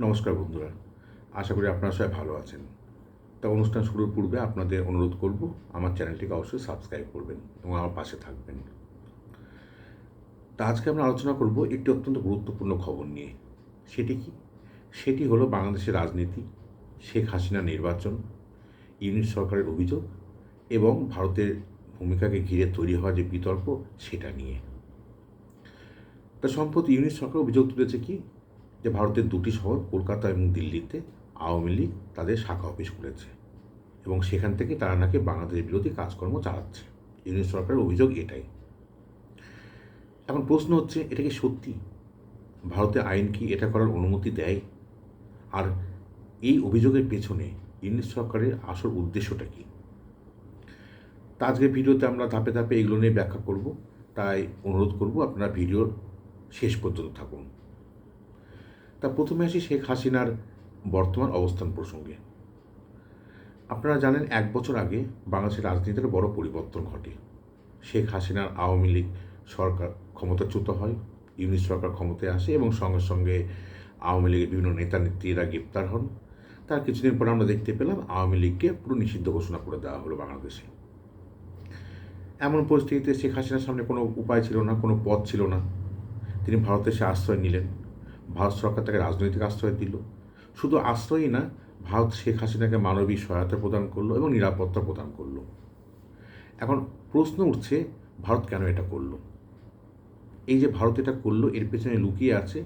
নমস্কার বন্ধুরা, আশা করি আপনারা সবাই ভালো আছেন। তা অনুষ্ঠান শুরুর পূর্বে আপনাদের অনুরোধ করব আমার চ্যানেলটিকে অবশ্যই সাবস্ক্রাইব করবেন এবং আমার পাশে থাকবেন। তা আজকে আমরা আলোচনা করব একটি অত্যন্ত গুরুত্বপূর্ণ খবর নিয়ে। সেটি কি? সেটি হলো বাংলাদেশের রাজনীতি, শেখ হাসিনা নির্বাচন, ইউনিট সরকারের অভিযোগ এবং ভারতের ভূমিকাকে ঘিরে তৈরি হওয়া যে বিতর্ক সেটা নিয়ে। তা সম্প্রতি ইউনিট সরকার অভিযোগ তুলেছে কি, যে ভারতের দুটি শহর কলকাতা এবং দিল্লিতে আওয়ামী লীগ তাদের শাখা অফিস খুলেছে এবং সেখান থেকে তারা নাকি বাংলাদেশ বিরোধী কাজকর্ম চালাচ্ছে। ইউনিট সরকারের অভিযোগ এটাই। এখন প্রশ্ন হচ্ছে, এটা কি সত্যি? ভারতের আইন কি এটা করার অনুমতি দেয়? আর এই অভিযোগের পেছনে ইউনিট সরকারের আসল উদ্দেশ্যটা কি? তা আজকের ভিডিওতে আমরা ধাপে ধাপে এগুলো নিয়ে ব্যাখ্যা করব, তাই অনুরোধ করব আপনারা ভিডিওর শেষ পর্যন্ত থাকুন। তা প্রথমে আসি শেখ হাসিনার বর্তমান অবস্থান প্রসঙ্গে। আপনারা জানেন, 1 বছর আগে বাংলাদেশের রাজনীতির বড় পরিবর্তন ঘটে। শেখ হাসিনার আওয়ামী লীগ সরকার ক্ষমতাচ্যুত হয়, ইউনিট সরকার ক্ষমতায় আসে এবং সঙ্গে সঙ্গে আওয়ামী লীগের বিভিন্ন নেতা নেত্রীরা গ্রেপ্তার হন। তার কিছুদিন পর আমরা দেখতে পেলাম আওয়ামী লীগকে পুরো নিষিদ্ধ ঘোষণা করে দেওয়া হলো বাংলাদেশে। এমন পরিস্থিতিতে শেখ হাসিনার সামনে কোনো উপায় ছিল না, কোনো পথ ছিল না। তিনি ভারতে এসে আশ্রয় নিলেন। ভারত সরকার তাকে রাজনৈতিক আশ্রয় দিল। শুধু আশ্রয়ই না, ভারত শেখ হাসিনাকে মানবিক সহায়তা প্রদান করলো এবং নিরাপত্তা প্রদান করলো। এখন প্রশ্ন উঠছে, ভারত কেন এটা করলো? এই যে ভারত এটা করলো, এর পেছনে লুকিয়ে আছে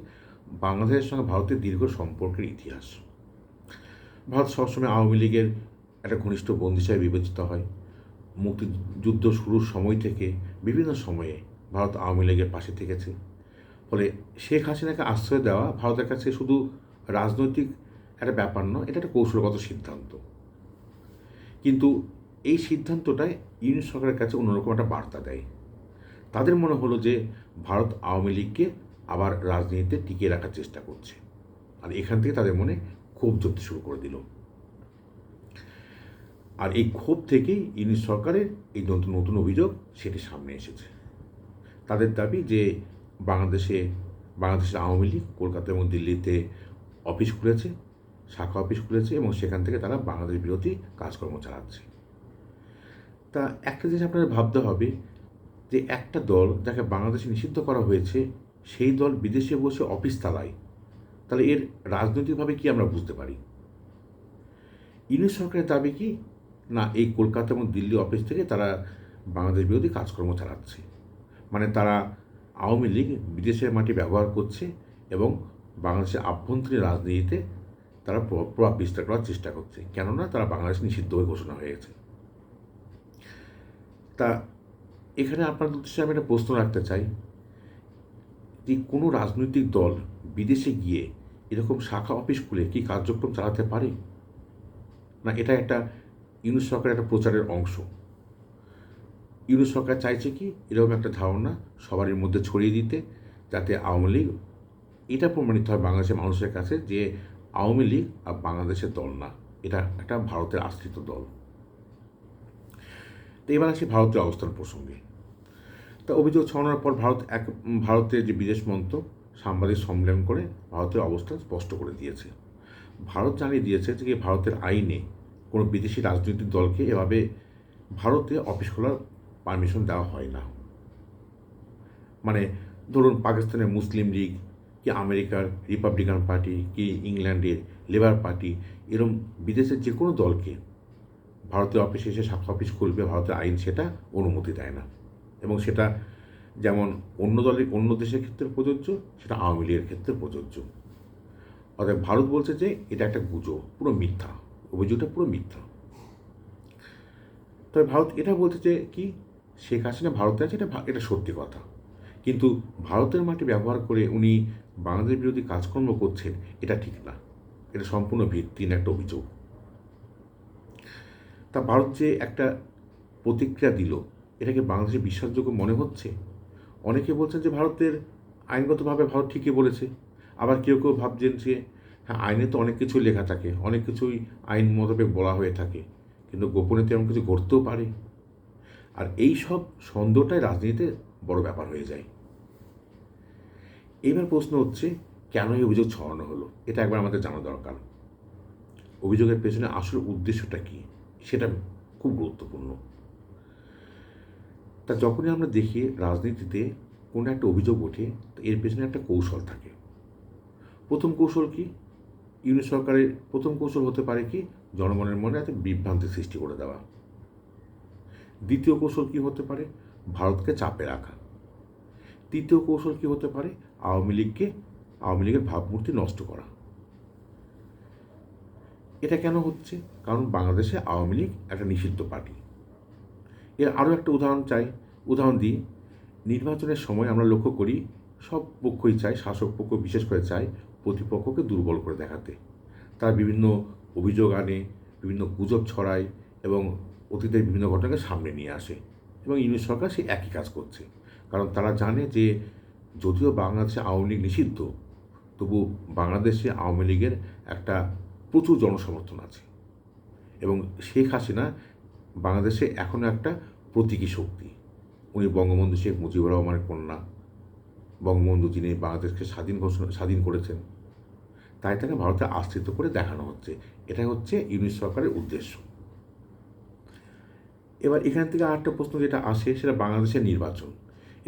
বাংলাদেশের সঙ্গে ভারতের দীর্ঘ সম্পর্কের ইতিহাস। ভারত সবসময় আওয়ামী লীগের একটা ঘনিষ্ঠ বন্ধু হিসাবে বিবেচিত হয়। মুক্তিযুদ্ধ শুরুর সময় থেকে বিভিন্ন সময়ে ভারত আওয়ামী লীগের পাশে থেকেছে। ফলে শেখ হাসিনাকে আশ্রয় দেওয়া ভারতের কাছে শুধু রাজনৈতিক একটা ব্যাপার নয়, এটা একটা কৌশলগত সিদ্ধান্ত। কিন্তু এই সিদ্ধান্তটায় ইউনিট সরকারের কাছে অন্যরকম একটা বার্তা দেয়। তাদের মনে হলো যে ভারত আওয়ামী লীগকে আবার রাজনীতিতে টিকিয়ে রাখার চেষ্টা করছে, আর এখান থেকে তাদের মনে ক্ষোভ জ্বলতে শুরু করে দিল। আর এই ক্ষোভ থেকেই ইউনিট সরকারের এই নতুন নতুন অভিযোগ সেটি সামনে এসেছে। তাদের দাবি যে বাংলাদেশের আওয়ামী লীগ কলকাতা এবং দিল্লিতে অফিস খুলেছে, শাখা অফিস খুলেছে এবং সেখান থেকে তারা বাংলাদেশ বিরোধী কাজকর্ম চালাচ্ছে। তা একটা জিনিস আপনাদের ভাবতে হবে, যে একটা দল যাকে বাংলাদেশে নিষিদ্ধ করা হয়েছে, সেই দল বিদেশে বসে অফিস চালায়, তাহলে এর রাজনৈতিকভাবে কি আমরা বুঝতে পারি? ইউনিট সরকারের দাবি কি না, এই কলকাতা এবং দিল্লি অফিস থেকে তারা বাংলাদেশ বিরোধী কাজকর্ম চালাচ্ছে, মানে তারা আওয়ামী লীগ বিদেশের মাটি ব্যবহার করছে এবং বাংলাদেশের আভ্যন্তরীণ রাজনীতিতে তারা প্রভাব বিস্তার করার চেষ্টা করছে, কেননা তারা বাংলাদেশ নিষিদ্ধ হয়ে ঘোষণা হয়ে গেছে। তা এখানে আপনাদের উদ্দেশ্যে আমি একটা প্রশ্ন রাখতে চাই, যে কোনো রাজনৈতিক দল বিদেশে গিয়ে এরকম শাখা অফিস খুলে কি কার্যক্রম চালাতে পারে? না এটা একটা ইউনিট সরকারের একটা প্রচারের অংশ? ইউনিট সরকার চাইছে কি এরকম একটা ধারণা সবারই মধ্যে ছড়িয়ে দিতে, যাতে আওয়ামী লীগ এটা প্রমাণিত হয় বাংলাদেশের মানুষের কাছে যে আওয়ামী লীগ আর বাংলাদেশের দল না, এটা একটা ভারতের আশ্রিত দল। তো এবার আসি ভারতের অবস্থান প্রসঙ্গে। তা অভিযোগ ছড়ানোর পর ভারতের যে বিদেশ মন্ত্রক সাংবাদিক সম্মেলন করে ভারতের অবস্থান স্পষ্ট করে দিয়েছে। ভারত জানিয়ে দিয়েছে যে ভারতের আইনে কোনো বিদেশি রাজনৈতিক দলকে এভাবে ভারতে অফিস খোলার পারমিশন দেওয়া হয় না। মানে ধরুন, পাকিস্তানের মুসলিম লীগ কি আমেরিকার রিপাবলিকান পার্টি কি ইংল্যান্ডের লেবার পার্টি, এরকম বিদেশের যে কোনো দলকে ভারতের অফিসে এসে শাখা অফিস খুলবে, ভারতের আইন সেটা অনুমতি দেয় না। এবং সেটা যেমন অন্য দেশের ক্ষেত্রে প্রযোজ্য, সেটা আওয়ামী লীগের ক্ষেত্রে প্রযোজ্য। অর্থাৎ ভারত বলছে যে এটা একটা গুজব, পুরো মিথ্যা, অভিযোগটা পুরো মিথ্যা। তবে ভারত এটা বলছে যে কি, শেখ হাসিনা ভারতে আছে, এটা সত্যি কথা, কিন্তু ভারতের মাটি ব্যবহার করে উনি বাংলাদেশ বিরোধী কাজকর্ম করছেন, এটা ঠিক না, এটা সম্পূর্ণ ভিত্তিহীন একটা অভিযোগ। তা ভারত যে একটা প্রতিক্রিয়া দিল, এটাকে বাংলাদেশের বিশ্বাসযোগ্য মনে হচ্ছে? অনেকে বলছেন যে আইনগতভাবে ভারত ঠিকই বলেছে, আবার কেউ কেউ ভাবছেন যে হ্যাঁ, আইনে তো অনেক কিছুই লেখা থাকে, অনেক কিছুই আইন মোতাবেক বলা হয়ে থাকে, কিন্তু গোপনে তো এমন কিছু ঘটতেও পারে। আর এই সব সন্দেহটাই রাজনীতিতে বড় ব্যাপার হয়ে যায়। এইবার প্রশ্ন হচ্ছে, কেন এই অভিযোগ ছড়ানো হলো, এটা একবার আমাদের জানা দরকার। অভিযোগের পেছনে আসল উদ্দেশ্যটা কী, সেটা খুব গুরুত্বপূর্ণ। তা যখনই আমরা দেখি রাজনীতিতে কোনো একটা অভিযোগ ওঠে, তো এর পেছনে একটা কৌশল থাকে। প্রথম কৌশল কি? ইউনিট সরকারের প্রথম কৌশল হতে পারে কি, জনগণের মনে একটা বিভ্রান্তি সৃষ্টি করে দেওয়া। দ্বিতীয় কৌশল কি হতে পারে? ভারতকে চাপে রাখা। তৃতীয় কৌশল কি হতে পারে? আওয়ামী লীগের ভাবমূর্তি নষ্ট করা। এটা কেন হচ্ছে? কারণ বাংলাদেশে আওয়ামী লীগ একটা নিষিদ্ধ পার্টি। এর আরও একটা উদাহরণ দিই। নির্বাচনের সময় আমরা লক্ষ্য করি সব পক্ষই চায়, শাসক পক্ষ বিশেষ করে চায় প্রতিপক্ষকে দুর্বল করে দেখাতে। তারা বিভিন্ন অভিযোগ আনে, বিভিন্ন গুজব ছড়ায় এবং অতীতের বিভিন্ন ঘটনাকে সামনে নিয়ে আসে, এবং ইউনিট সরকার সেই একই কাজ করছে। কারণ তারা জানে যে যদিও বাংলাদেশে আওয়ামী লীগ নিষিদ্ধ, তবু বাংলাদেশে আওয়ামী লীগের একটা প্রচুর জনসমর্থন আছে, এবং শেখ হাসিনা বাংলাদেশে এখনও একটা প্রতীকী শক্তি। উনি বঙ্গবন্ধু শেখ মুজিবুর রহমানের কন্যা, বঙ্গবন্ধু যিনি বাংলাদেশকে স্বাধীন করেছেন, তাই তাকে ভারতে আশ্রিত করে দেখানো হচ্ছে। এটাই হচ্ছে ইউনিট সরকারের উদ্দেশ্য। এবার এখান থেকে আরেকটা প্রশ্ন যেটা আসে, সেটা বাংলাদেশের নির্বাচন।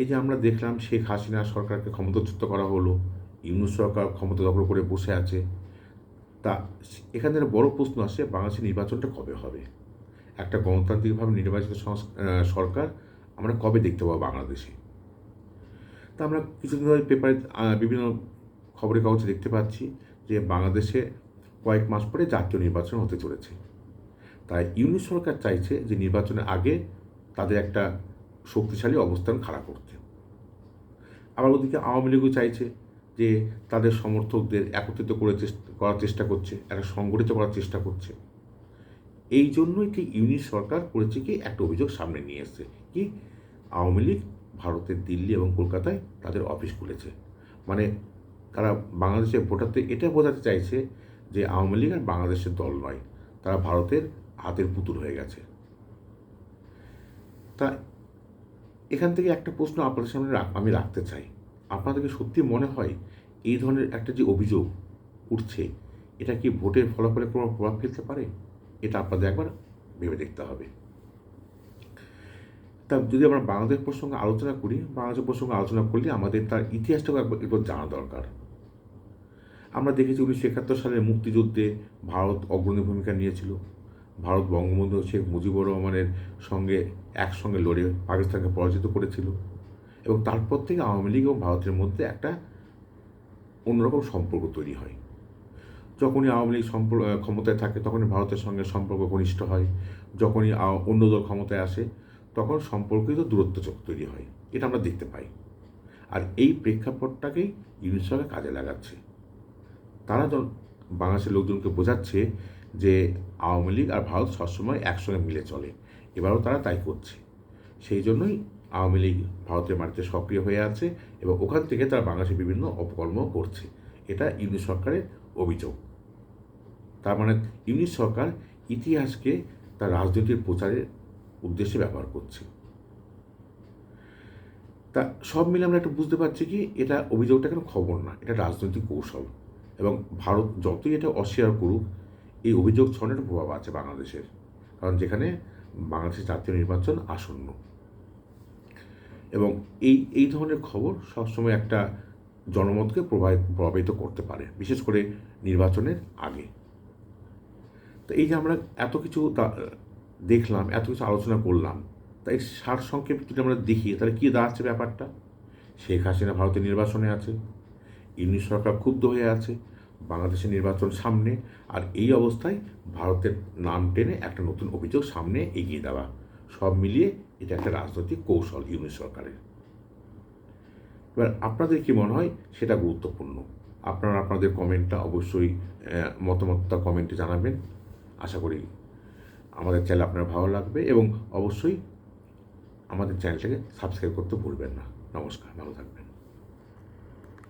এই যে আমরা দেখলাম শেখ হাসিনা সরকারকে ক্ষমতাচ্যুত করা হলো, ইউনিট সরকার ক্ষমতা দখল করে বসে আছে। তা এখানে একটা বড় প্রশ্ন আসে, বাংলাদেশের নির্বাচনটা কবে হবে? একটা গণতান্ত্রিকভাবে নির্বাচিত সরকার আমরা কবে দেখতে পাবো বাংলাদেশে? তা আমরা কিছুদিন ধরে পেপারে বিভিন্ন খবরের কাগজে দেখতে পাচ্ছি যে বাংলাদেশে কয়েক মাস পরে জাতীয় নির্বাচন হতে চলেছে। তাই ইউনিট সরকার চাইছে যে নির্বাচনের আগে তাদের একটা শক্তিশালী অবস্থান খাড়া করতে। আবার ওদিকে আওয়ামী লীগও চাইছে যে তাদের সমর্থকদের একত্রিত করার চেষ্টা করছে, একটা সংগঠিত করার চেষ্টা করছে। এই জন্যই ঠিক ইউনিট সরকার করেছে কি, একটা অভিযোগ সামনে নিয়ে এসছে কি, আওয়ামী লীগ ভারতের দিল্লি এবং কলকাতায় তাদের অফিস খুলেছে। মানে তারা বাংলাদেশের ভোটারদের এটা বোঝাতে চাইছে যে আওয়ামী লীগ আর বাংলাদেশের দল নয়, তারা ভারতের হাতের পুতুল হয়ে গেছে। তা এখান থেকে একটা প্রশ্ন আপনাদের সামনে আমি রাখতে চাই, আপনাদেরকে সত্যি মনে হয় এই ধরনের একটা যে অভিযোগ উঠছে, এটা কি ভোটের ফলাফলে কোনো প্রভাব ফেলতে পারে? এটা আপনাদের একবার ভেবে দেখতে হবে। তা যদি আমরা বাংলাদেশ প্রসঙ্গে আলোচনা করি, বাংলাদেশ প্রসঙ্গে আলোচনা করলে আমাদের তার ইতিহাসটাও একবার জানা দরকার। আমরা দেখেছি 1971 সালের মুক্তিযুদ্ধে ভারত অগ্রণী ভূমিকা নিয়েছিল। ভারত বঙ্গবন্ধু শেখ মুজিবুর রহমানের সঙ্গে একসঙ্গে লড়ে পাকিস্তানকে পরাজিত করেছিল, এবং তারপর থেকে আওয়ামী লীগ এবং ভারতের মধ্যে একটা অন্যরকম সম্পর্ক তৈরি হয়। যখনই আওয়ামী লীগ ক্ষমতায় থাকে তখনই ভারতের সঙ্গে সম্পর্ক ঘনিষ্ঠ হয়, যখনই অন্য দল ক্ষমতায় আসে তখন সম্পর্কিত দূরত্ব তৈরি হয়। এটা আমরা দেখতে পাই। আর এই প্রেক্ষাপটটাকেই ইউনিট সরকার কাজে লাগাচ্ছে। তারা বাংলাদেশের লোকজনকে বোঝাচ্ছে যে আওয়ামী লীগ আর ভারত সবসময় একসঙ্গে মিলে চলে, এবারও তারা তাই করছে। সেই জন্যই আওয়ামী লীগ ভারতের মাটিতে সক্রিয় হয়ে আছে, এবং ওখান থেকে তারা বাংলাদেশে বিভিন্ন অপকর্ম করছে। এটা ইউনিট সরকারের অভিযোগ। তার মানে ইউনিট সরকার ইতিহাসকে তার রাজনীতির প্রচারের উদ্দেশ্যে ব্যবহার করছে। তা সব মিলে আমরা একটু বুঝতে পারছি কি, এটা অভিযোগটা কেন খবর না, এটা রাজনৈতিক কৌশল। এবং ভারত যতই এটা অস্বীকার করুক, এই অভিযোগ ছড়ানোর একটা প্রভাব আছে বাংলাদেশের, কারণ যেখানে বাংলাদেশের জাতীয় নির্বাচন আসন্ন, এবং এই ধরনের খবর সবসময় একটা জনমতকে প্রভাবিত করতে পারে, বিশেষ করে নির্বাচনের আগে। তো এই যে আমরা এত কিছু দেখলাম, এত কিছু আলোচনা করলাম, তাই সারসংক্ষেপ যদি আমরা দেখি তাহলে কী দাঁড়াচ্ছে ব্যাপারটা? শেখ হাসিনা ভারতের নির্বাচনে আছে, ইউনিট সরকার ক্ষুব্ধ হয়ে আছে, বাংলাদেশের নির্বাচন সামনে, আর এই অবস্থায় ভারতের নাম টেনে একটা নতুন অভিযোগ সামনে এগিয়ে দেওয়া, সব মিলিয়ে এটা একটা রাজনৈতিক কৌশল ইউনিট সরকারের। এবার আপনাদের কী মনে হয় সেটা গুরুত্বপূর্ণ। আপনারা আপনাদের কমেন্টটা অবশ্যই মতামতটা কমেন্টে জানাবেন। আশা করি আমাদের চ্যানেল আপনার ভালো লাগবে, এবং অবশ্যই আমাদের চ্যানেলটাকে সাবস্ক্রাইব করতে ভুলবেন না। নমস্কার, ভালো থাকবেন।